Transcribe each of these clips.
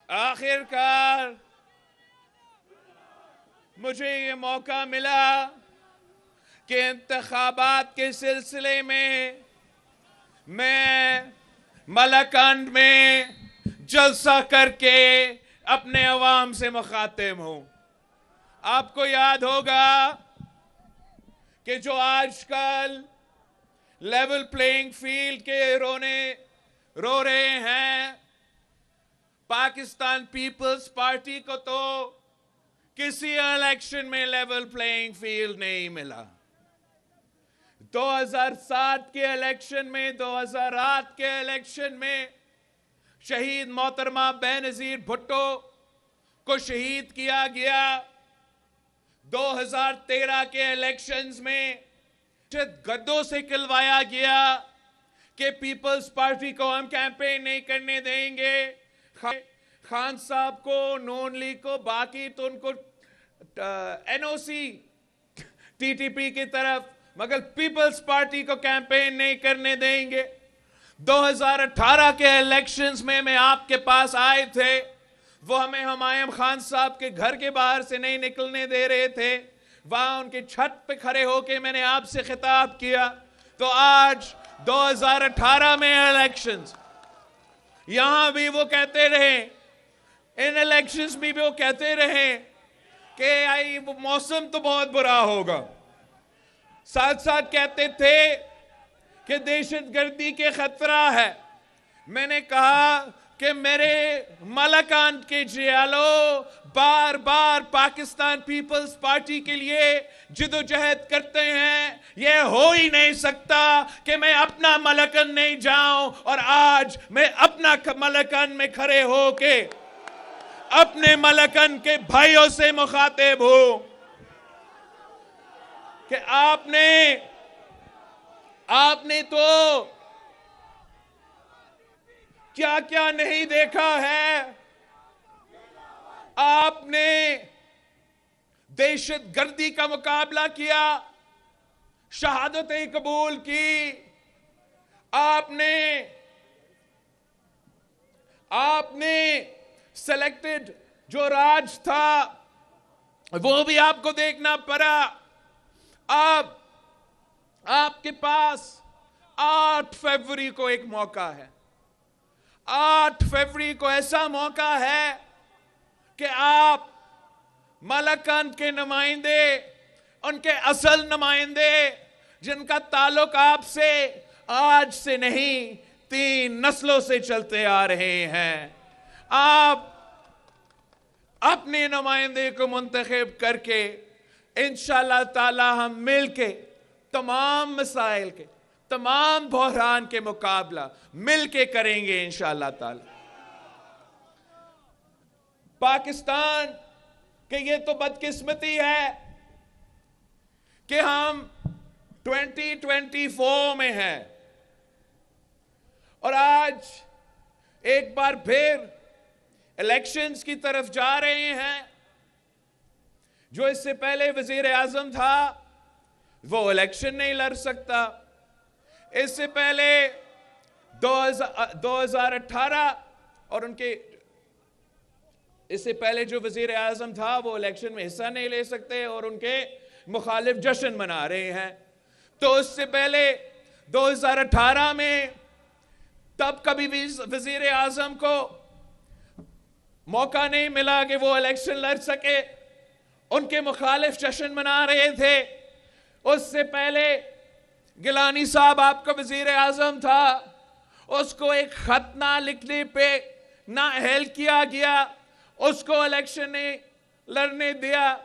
آخر کار مجھے یہ موقع ملا کہ انتخابات کے سلسلے میں ملکنڈ میں جلسہ کر کے اپنے عوام سے مخاطب ہوں. آپ کو یاد ہوگا کہ جو آج کل لیول پلینگ فیلڈ کے رو رہے ہیں، پاکستان پیپلز پارٹی کو تو کسی الیکشن میں لیول پلینگ فیلڈ نہیں ملا. 2007 کے الیکشن میں، 2008 کے الیکشن میں شہید محترمہ بینظیر بھٹو کو شہید کیا گیا. 2013 کے الیکشنز میں گدوں سے کلوایا گیا کہ پیپلز پارٹی کو ہم کیمپین نہیں کرنے دیں گے. خان صاحب کو، نون لیگ کو، باقی تو ان کو این او سی ٹی ٹی پی کی طرف، مگر پیپلز پارٹی کو کیمپین نہیں کرنے دیں گے. 2018 کے الیکشنز میں آپ کے پاس آئے تھے، وہ ہمیں ہمایوں خان صاحب کے گھر کے باہر سے نہیں نکلنے دے رہے تھے. وہاں ان کی چھت پہ کھڑے ہو کے میں نے آپ سے خطاب کیا. تو آج 2018 میں الیکشنز، یہاں بھی وہ کہتے رہے، ان الیکشنز بھی وہ کہتے رہے کہ وہ موسم تو بہت برا ہوگا. ساتھ ساتھ کہتے تھے کہ دہشت گردی کے خطرہ ہے. میں نے کہا کہ میرے ملکنڈ کے جیالو بار بار پاکستان پیپلز پارٹی کے لیے جدوجہد کرتے ہیں. یہ ہو ہی نہیں سکتا کہ میں اپنا ملکنڈ نہیں جاؤں، اور آج میں اپنا ملکنڈ میں کھڑے ہو کے اپنے ملکنڈ کے بھائیوں سے مخاطب ہوں کہ آپ نے تو کیا کیا نہیں دیکھا ہے. آپ نے دہشت گردی کا مقابلہ کیا، شہادتیں قبول کی. آپ نے سلیکٹڈ جو راج تھا وہ بھی آپ کو دیکھنا پڑا. اب آپ کے پاس 8 فروری کو ایک موقع ہے. 8 فروری کو ایسا موقع ہے کہ آپ ملکنڈ کے نمائندے، ان کے اصل نمائندے جن کا تعلق آپ سے آج سے نہیں 3 نسلوں سے چلتے آ رہے ہیں، آپ اپنے نمائندے کو منتخب کر کے انشاءاللہ تعالی ہم مل کے تمام مسائل کے، تمام بحران کے مقابلہ مل کے کریں گے انشاءاللہ تعالی. پاکستان کہ یہ تو بدقسمتی ہے کہ ہم 2024 میں ہیں، اور آج ایک بار پھر الیکشنز کی طرف جا رہے ہیں. جو اس سے پہلے وزیر اعظم تھا وہ الیکشن نہیں لڑ سکتا. اس سے پہلے 2018 اور اس سے پہلے جو وزیر اعظم تھا وہ الیکشن میں حصہ نہیں لے سکتے، اور ان کے مخالف جشن منا رہے ہیں. تو اس سے پہلے 2018 میں تب کبھی بھی وزیر اعظم کو موقع نہیں ملا کہ وہ الیکشن لڑ سکے، ان کے مخالف جشن منا رہے تھے. اس سے پہلے گیلانی صاحب آپ کا وزیر اعظم تھا، اس کو ایک خط نہ لکھنے پہ نااہل کیا گیا، اس کو الیکشن نے لڑنے دیا.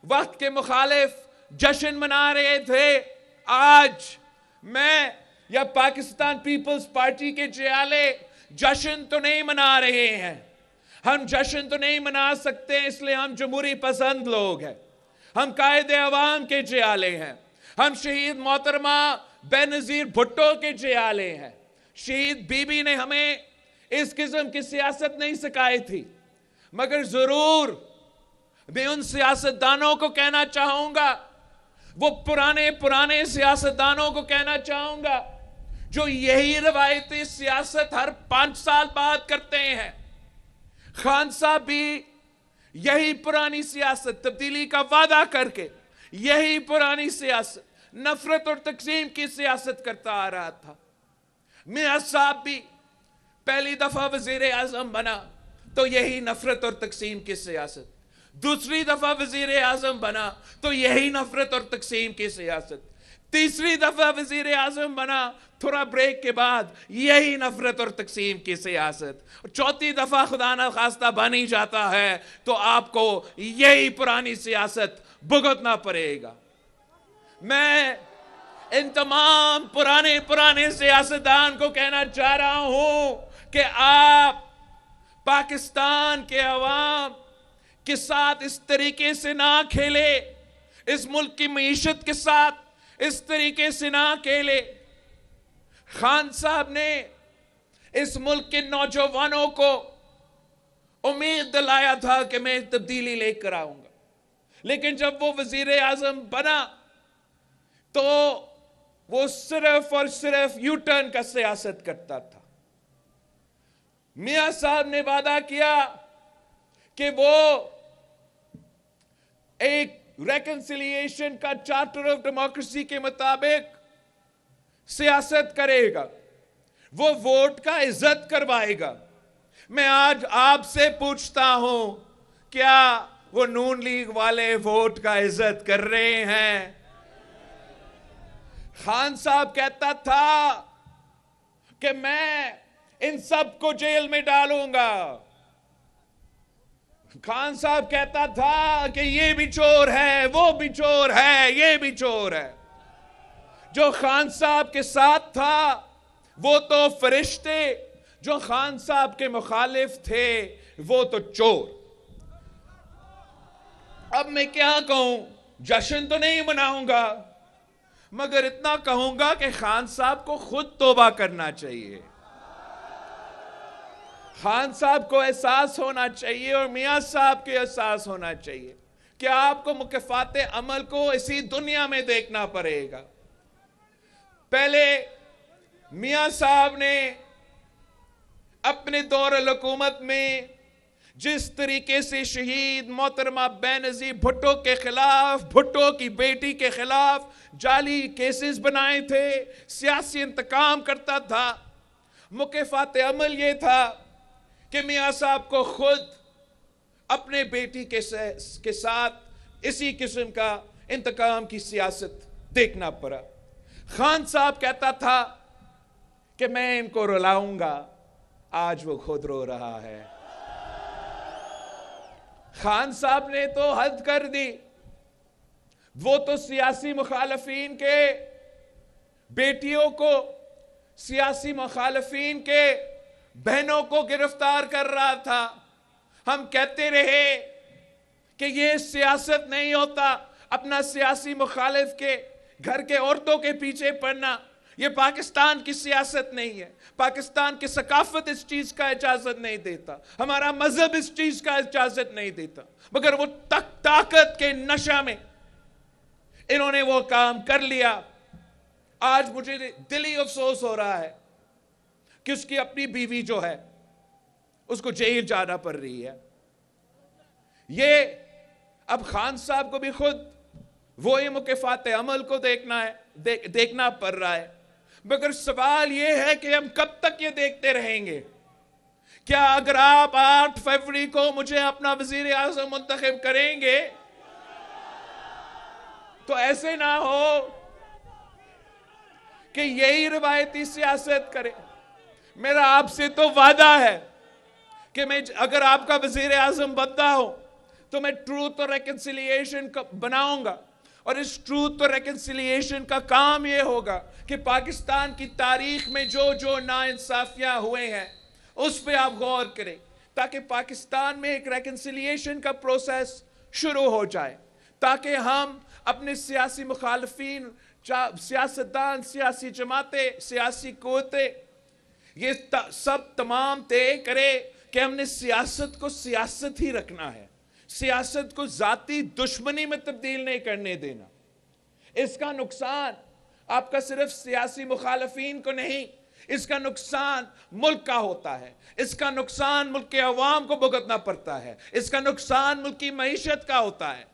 وقت کے مخالف جشن منا رہے تھے. آج میں یا پاکستان پیپلز پارٹی کے جیالے جشن تو نہیں منا رہے ہیں. ہم جشن تو نہیں منا سکتے، اس لیے ہم جمہوری پسند لوگ ہیں. ہم قائد عوام کے جیالے ہیں. ہم شہید محترمہ بینظیر بھٹو کے جیالے ہیں. شہید بی بی نے ہمیں اس قسم کی سیاست نہیں سکھائی تھی، مگر ضرور میں ان سیاستدانوں کو کہنا چاہوں گا، وہ پرانے سیاستدانوں کو کہنا چاہوں گا جو یہی روایتی سیاست ہر 5 سال بعد کرتے ہیں. خان صاحب بھی یہی پرانی سیاست، تبدیلی کا وعدہ کر کے یہی پرانی سیاست، نفرت اور تقسیم کی سیاست کرتا آ رہا تھا۔ میاں صاحب بھی پہلی دفعہ وزیر اعظم بنا تو یہی نفرت اور تقسیم کی سیاست، دوسری دفعہ وزیر اعظم بنا تو یہی نفرت اور تقسیم کی سیاست، تیسری دفعہ وزیر اعظم بنا تھوڑا بریک کے بعد یہی نفرت اور تقسیم کی سیاست، اور چوتھی دفعہ خدا نہ خواستہ بن ہی جاتا ہے تو آپ کو یہی پرانی سیاست بھگتنا پڑے گا۔ میں ان تمام پرانے سیاستدان کو کہنا چاہ رہا ہوں کہ آپ پاکستان کے عوام کے ساتھ اس طریقے سے نہ کھیلے، اس ملک کی معیشت کے ساتھ اس طریقے سے نہ کھیلے۔ خان صاحب نے اس ملک کے نوجوانوں کو امید دلایا تھا کہ میں تبدیلی لے کر آؤں گا، لیکن جب وہ وزیر اعظم بنا تو وہ صرف اور صرف یو ٹرن کا سیاست کرتا تھا۔ میاں صاحب نے وعدہ کیا کہ وہ ایک ریکنسیلیشن کا چارٹر آف ڈیموکریسی کے مطابق سیاست کرے گا، وہ ووٹ کا عزت کروائے گا۔ میں آج آپ سے پوچھتا ہوں، کیا وہ نون لیگ والے ووٹ کا عزت کر رہے ہیں؟ خان صاحب کہتا تھا کہ میں ان سب کو جیل میں ڈالوں گا، خان صاحب کہتا تھا کہ یہ بھی چور ہے، وہ بھی چور ہے، یہ بھی چور ہے۔ جو خان صاحب کے ساتھ تھا وہ تو فرشتے، جو خان صاحب کے مخالف تھے وہ تو چور۔ اب میں کیا کہوں، جشن تو نہیں مناؤں گا، مگر اتنا کہوں گا کہ خان صاحب کو خود توبہ کرنا چاہیے۔ خان صاحب کو احساس ہونا چاہیے اور میاں صاحب کے احساس ہونا چاہیے کہ آپ کو مکافات عمل کو اسی دنیا میں دیکھنا پڑے گا۔ پہلے میاں صاحب نے اپنے دور الحکومت میں جس طریقے سے شہید محترمہ بینظیر بھٹو کے خلاف، بھٹو کی بیٹی کے خلاف جعلی کیسز بنائے تھے، سیاسی انتقام کرتا تھا، مکافات عمل یہ تھا کہ میاں صاحب کو خود اپنے بیٹی کے ساتھ اسی قسم کا انتقام کی سیاست دیکھنا پڑا۔ خان صاحب کہتا تھا کہ میں ان کو رلاؤں گا، آج وہ خود رو رہا ہے۔ خان صاحب نے تو حد کر دی، وہ تو سیاسی مخالفین کے بیٹیوں کو، سیاسی مخالفین کے بہنوں کو گرفتار کر رہا تھا۔ ہم کہتے رہے کہ یہ سیاست نہیں ہوتا، اپنا سیاسی مخالف کے گھر کے عورتوں کے پیچھے پڑنا، یہ پاکستان کی سیاست نہیں ہے، پاکستان کی ثقافت اس چیز کا اجازت نہیں دیتا، ہمارا مذہب اس چیز کا اجازت نہیں دیتا، مگر وہ طاقت کے نشہ میں انہوں نے وہ کام کر لیا۔ آج مجھے دلی افسوس ہو رہا ہے کہ اس کی اپنی بیوی جو ہے اس کو جیل جانا پڑ رہی ہے۔ یہ اب خان صاحب کو بھی خود وہی مکافات عمل کو دیکھنا پڑ رہا ہے، مگر سوال یہ ہے کہ ہم کب تک یہ دیکھتے رہیں گے؟ کیا اگر آپ 8 فروری کو مجھے اپنا وزیر اعظم منتخب کریں گے تو ایسے نہ ہو کہ یہی روایتی سیاست کرے؟ میرا آپ سے تو وعدہ ہے کہ میں اگر آپ کا وزیر اعظم بنتا ہوں تو میں ٹروتھ اور ریکنسیلیشن بناؤں گا، اور اس ٹروتھ اور ریکنسیلیشن کا کام یہ ہوگا کہ پاکستان کی تاریخ میں جو ناانصافیاں ہوئے ہیں اس پہ آپ غور کریں، تاکہ پاکستان میں ایک ریکنسیلیشن کا پروسیس شروع ہو جائے، تاکہ ہم اپنے سیاسی مخالفین، سیاستدان، سیاسی جماعتیں، سیاسی قوتیں، یہ سب تمام طے کرے کہ ہم نے سیاست کو سیاست ہی رکھنا ہے، سیاست کو ذاتی دشمنی میں تبدیل نہیں کرنے دینا۔ اس کا نقصان آپ کا صرف سیاسی مخالفین کو نہیں، اس کا نقصان ملک کا ہوتا ہے، اس کا نقصان ملک کے عوام کو بھگتنا پڑتا ہے، اس کا نقصان ملک کی معیشت کا ہوتا ہے۔